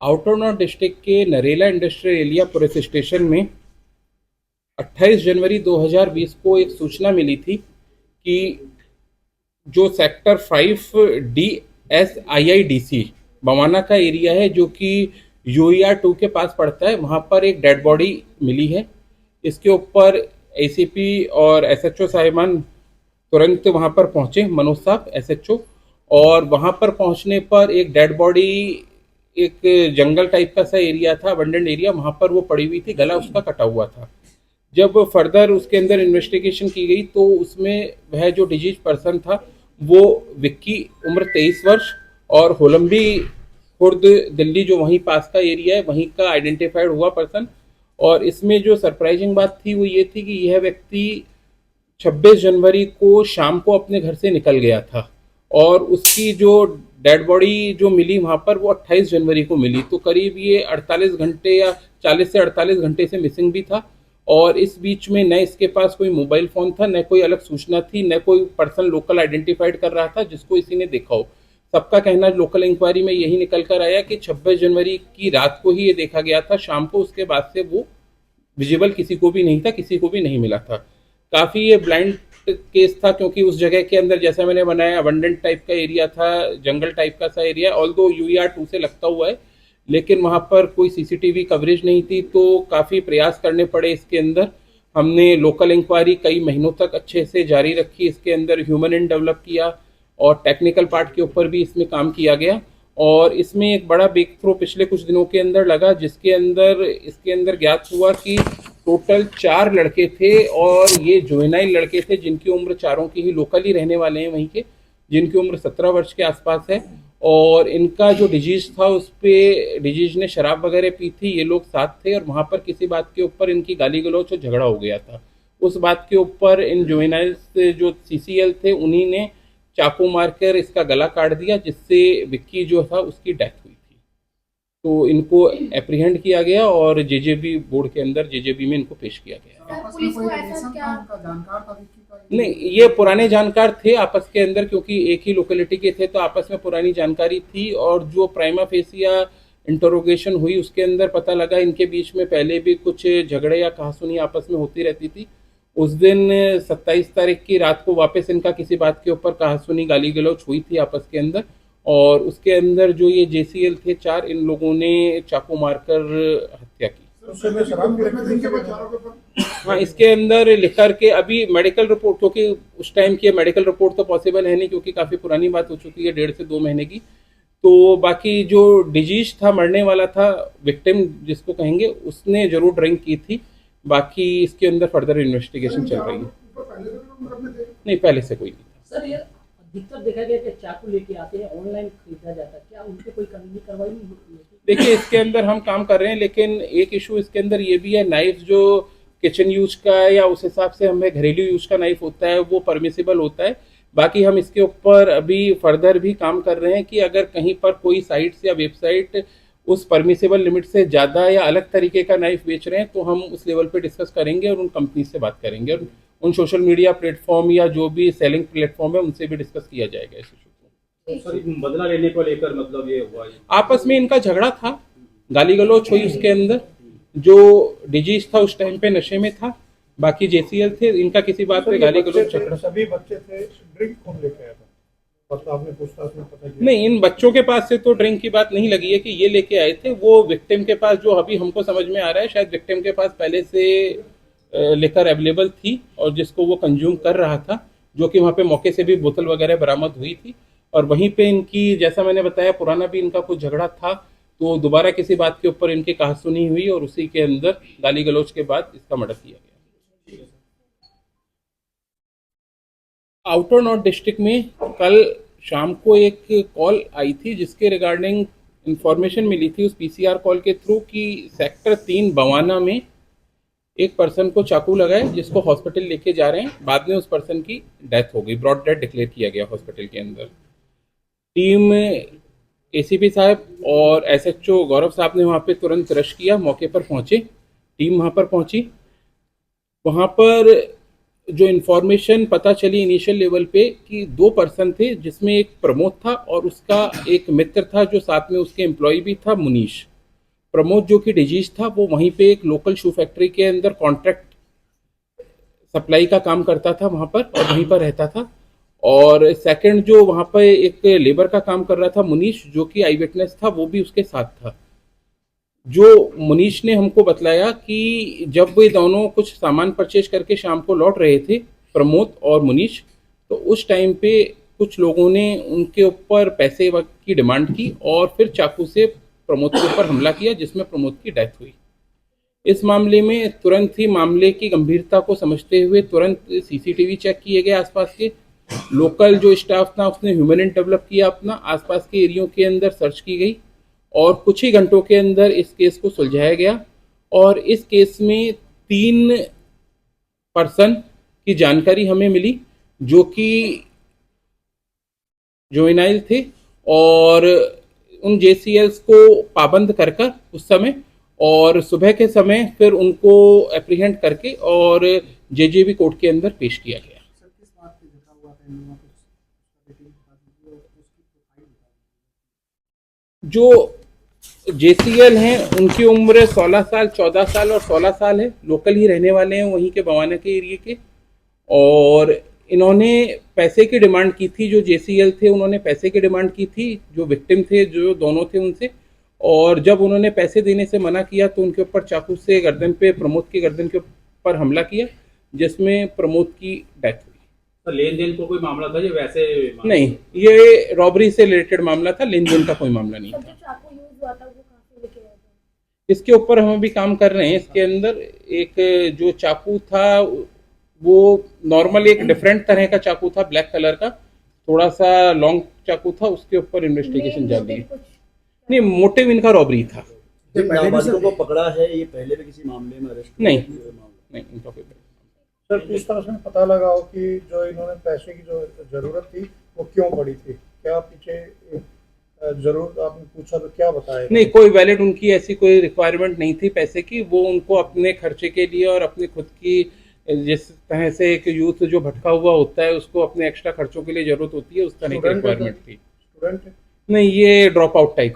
Outer north district के Narela industrial area police station में 28 जनवरी 2020 को एक सूचना मिली थी कि जो सेक्टर 5 DSIIDC बवाना का एरिया है, जो कि UER 2 के पास पड़ता है, वहाँ पर एक डेड बॉडी मिली है। इसके ऊपर ACP और SHO साहिबान तुरंत वहाँ पर पहुँचे, मनोज साहब SHO, और वहाँ पर पहुँचने पर एक डेड बॉडी एक जंगल टाइप का सा एरिया था, अबंडेंट एरिया, वहाँ पर वो पड़ी हुई थी, गला उसका कटा हुआ था। जब फर्दर उसके अंदर इन्वेस्टिगेशन की गई तो उसमें वह जो डिजीज पर्सन था वो विक्की, उम्र 23 वर्ष, और होलंबी खुर्द दिल्ली, जो वहीं पास का एरिया है, वहीं का आइडेंटिफाइड हुआ पर्सन। और इसमें जो सरप्राइजिंग बात थी वो ये थी कि यह व्यक्ति 26 जनवरी को शाम को अपने घर से निकल गया था, और उसकी जो डेड बॉडी जो मिली वहाँ पर वो 28 जनवरी को मिली। तो करीब ये 48 घंटे या 40 से 48 घंटे से मिसिंग भी था। और इस बीच में न इसके पास कोई मोबाइल फ़ोन था, न कोई अलग सूचना थी, न कोई पर्सन लोकल आइडेंटिफाइड कर रहा था जिसको इसी ने देखा हो। सबका कहना लोकल इंक्वायरी में यही निकल कर आया कि 26 जनवरी की रात को ही ये देखा गया था, शाम को उसके बाद से वो विजिबल किसी को भी नहीं था, किसी को भी नहीं मिला था। काफ़ी ये ब्लाइंड केस था, क्योंकि उस जगह के अंदर जैसा मैंने बनाया अबंडेंट टाइप का एरिया था, जंगल टाइप का सा एरिया, ऑल्दो UER 2 से लगता हुआ है, लेकिन वहाँ पर कोई CCTV कवरेज नहीं थी। तो काफ़ी प्रयास करने पड़े इसके अंदर। हमने लोकल इंक्वायरी कई महीनों तक अच्छे से जारी रखी, इसके अंदर ह्यूमन एंड डेवलप किया और टेक्निकल पार्ट के ऊपर भी इसमें काम किया गया। और इसमें एक बड़ा ब्रेक थ्रू पिछले कुछ दिनों के अंदर लगा, जिसके अंदर इसके अंदर ज्ञात हुआ कि टोटल 4 लड़के थे, और ये जुवेनाइल लड़के थे, जिनकी उम्र चारों की ही लोकल ही रहने वाले हैं वहीं के, जिनकी उम्र 17 वर्ष के आसपास है। और इनका जो डिजीज था उस पे डिजीज ने शराब वगैरह पी थी, ये लोग साथ थे, और वहाँ पर किसी बात के ऊपर इनकी गाली गलौज और झगड़ा हो गया था। उस बात के ऊपर इन जुवेनाइल्स जो CCL थे उन्हीं ने चाकू मारकर इसका गला काट दिया, जिससे विक्की जो था उसकी डेथ हुई थी। तो इनको एप्रीहेंड किया गया और JJB बोर्ड के अंदर JJB में इनको पेश किया गया। पुलिस को ऐसा क्या जानकार था नहीं, ये पुराने जानकार थे आपस के अंदर, क्योंकि एक ही लोकेलिटी के थे, तो आपस में पुरानी जानकारी थी। और जो प्राइमा फेसिया इंटरोगेशन हुई उसके अंदर पता लगा इनके बीच में पहले भी कुछ झगड़े या कहासुनी आपस में होती रहती थी। उस दिन 27 तारीख की रात को वापस इनका किसी बात के ऊपर कहासुनी गाली गलौच हुई थी आपस के अंदर, और उसके अंदर जो ये JCL थे 4, इन लोगों ने चाकू मारकर हत्या की। हाँ, इसके अंदर लिख कर के अभी मेडिकल रिपोर्ट, क्योंकि उस टाइम की मेडिकल रिपोर्ट तो पॉसिबल है नहीं, क्योंकि काफ़ी पुरानी बात हो चुकी है, 1.5 से 2 महीने की। तो बाकी जो डिजीज था, मरने वाला था, विक्टिम जिसको कहेंगे, उसने जरूर ड्रिंक की थी। बाकी इसके अंदर फर्दर इन्वेस्टिगेशन चल रही है। नहीं, पहले से कोई नहीं था। सर, ये अधिकतर देखा गया कि चाकू लेके आते हैं, ऑनलाइन खरीदा जाता है, क्या उनके कोई कानूनी कार्रवाई नहीं होती है? देखिए, इसके अंदर हम काम कर रहे हैं, लेकिन एक इशू इसके अंदर ये भी है, नाइफ जो किचन यूज का है या उस हिसाब से हमें घरेलू यूज का नाइफ होता है वो परमिसिबल होता है। बाकी हम इसके ऊपर अभी फर्दर भी काम कर रहे हैं कि अगर कहीं पर कोई साइट्स या वेबसाइट उस परमिसिबल लिमिट से ज़्यादा या अलग तरीके का नाइफ बेच रहे हैं, तो हम उस लेवल पे डिस्कस करेंगे और उन कंपनी से बात करेंगे, और उन सोशल मीडिया प्लेटफॉर्म या जो भी सेलिंग प्लेटफॉर्म है उनसे भी डिस्कस किया जाएगा इस इशू को। सर, बदला लेने को लेकर मतलब ये हुआ है? आपस में इनका झगड़ा था, गाली गलौच हुई उसके अंदर। जो डिजीज था उस टाइम पे नशे में था, बाकी JCL थे, इनका किसी बात पे गाली गलौच झगड़ा। सभी बच्चे थे, ड्रिंक कौन लेके आया था? आपने पूछताछ में पता किया? नहीं, इन बच्चों के पास से तो ड्रिंक की बात नहीं लगी है कि ये लेके आए थे। वो विक्टिम के पास, जो अभी हमको समझ में आ रहा है, शायद विक्टिम के पास पहले से लिकर अवेलेबल थी और जिसको वो कंज्यूम कर रहा था, जो कि वहाँ पे मौके से भी बोतल वगैरह बरामद हुई थी। और वहीं पे इनकी, जैसा मैंने बताया, पुराना भी इनका कुछ झगड़ा था, तो दोबारा किसी बात के ऊपर इनकी कहासुनी हुई और उसी के अंदर गाली गलौच के बाद इसका मर्डर किया गया। आउटर नॉर्थ डिस्ट्रिक्ट में कल शाम को एक कॉल आई थी, जिसके रिगार्डिंग इंफॉर्मेशन मिली थी उस PCR कॉल के थ्रू कि सेक्टर 3 बवाना में एक पर्सन को चाकू लगाए, जिसको हॉस्पिटल लेके जा रहे हैं। बाद में उस पर्सन की डेथ हो गई, ब्रॉड डेथ डिक्लेयर किया गया हॉस्पिटल के अंदर। टीम ACP साहब और SHO गौरव साहब ने वहाँ पे तुरंत रश किया, मौके पर पहुँचे, टीम वहाँ पर पहुँची। वहाँ पर जो इन्फॉर्मेशन पता चली इनिशियल लेवल पे कि 2 पर्सन थे, जिसमें एक प्रमोद था और उसका एक मित्र था जो साथ में उसके एम्प्लॉय भी था, मुनीश। प्रमोद जो कि डिजीज था वो वहीं पे एक लोकल शू फैक्ट्री के अंदर कॉन्ट्रैक्ट सप्लाई का काम करता था वहां पर और वहीं पर रहता था। और सेकंड जो वहां पर एक लेबर का काम कर रहा था मुनीश, जो कि आई विटनेस था, वो भी उसके साथ था। जो मुनीश ने हमको बतलाया कि जब वे दोनों कुछ सामान परचेज करके शाम को लौट रहे थे, प्रमोद और मुनीश, तो उस टाइम पे कुछ लोगों ने उनके ऊपर पैसे की डिमांड की और फिर चाकू से प्रमोद के ऊपर हमला किया, जिसमें प्रमोद की डेथ हुई। इस मामले में तुरंत ही मामले की गंभीरता को समझते हुए तुरंत सीसीटीवी चेक किए गए आसपास के। लोकल जो स्टाफ था उसने ह्यूमन डेवलप किया अपना, आसपास के एरियो के अंदर सर्च की गई और कुछ ही घंटों के अंदर इस केस को सुलझाया गया। और इस केस में 3 पर्सन की जानकारी हमें मिली जो कि जुवेनाइल थे और उन जेसीएल्स को पाबंद कर उस समय और सुबह के समय फिर उनको एप्रीहेंड करके और जेजेबी कोर्ट के अंदर पेश किया गया। सर किस बात पे झगड़ा हुआ था इन लोगों को, डिटेल बता दीजिए और उसकी प्रोफाइल बता दीजिए। जो जेसीएल हैं उनकी उम्र 16 साल, 14 साल और 16 साल है। लोकल ही रहने वाले हैं, वहीं के बवाना के एरिया के। और इन्होंने पैसे की डिमांड की थी, जो जेसीएल थे उन्होंने पैसे की डिमांड की थी, जो विक्टिम थे जो दोनों थे उनसे। और जब उन्होंने पैसे देने से मना किया तो उनके ऊपर चाकू से गर्दन पे, प्रमोद की गर्दन के ऊपर हमला किया, जिसमें प्रमोद की डेथ हुई। तो लेन देन को कोई मामला था या वैसे मामला? नहीं, ये रॉबरी से रिलेटेड मामला था, लेन देन का कोई मामला नहीं जो था। चाकू यूज हुआ था वो कहाँ से लेके आए थे? इसके ऊपर हम अभी काम कर रहे हैं। इसके अंदर एक जो चाकू था वो नॉर्मल एक डिफरेंट तरह का चाकू था, ब्लैक कलर का, थोड़ा सा लॉन्ग चाकू था। उसके ऊपर इन्वेस्टिगेशन जारी है। नहीं, मोटिव इनका रॉबरी था। ये पहले भी नाबालिगों सर को पकड़ा है, ये पहले भी किसी मामले में अरेस्ट नहीं। मामला नहीं, इनका कोई सर पूछताछ में पता लगा हो कि जो इन्होंने पैसे की जो जरूरत थी वो क्यों पड़ी थी, क्या पीछे जरूरत आपने पूछा तो क्या बताया? नहीं, कोई वैलिड उनकी ऐसी कोई रिक्वायरमेंट नहीं थी पैसे की। वो उनको अपने खर्चे के लिए और अपने खुद की, जिस तरह से एक यूथ जो भटका हुआ होता है उसको अपने एक्स्ट्रा खर्चों के लिए जरूरत होती है, उस तरह की स्टूडेंट है रिक्वायरमेंट थी। स्टूडेंट नहीं, ये ड्रॉप आउट टाइप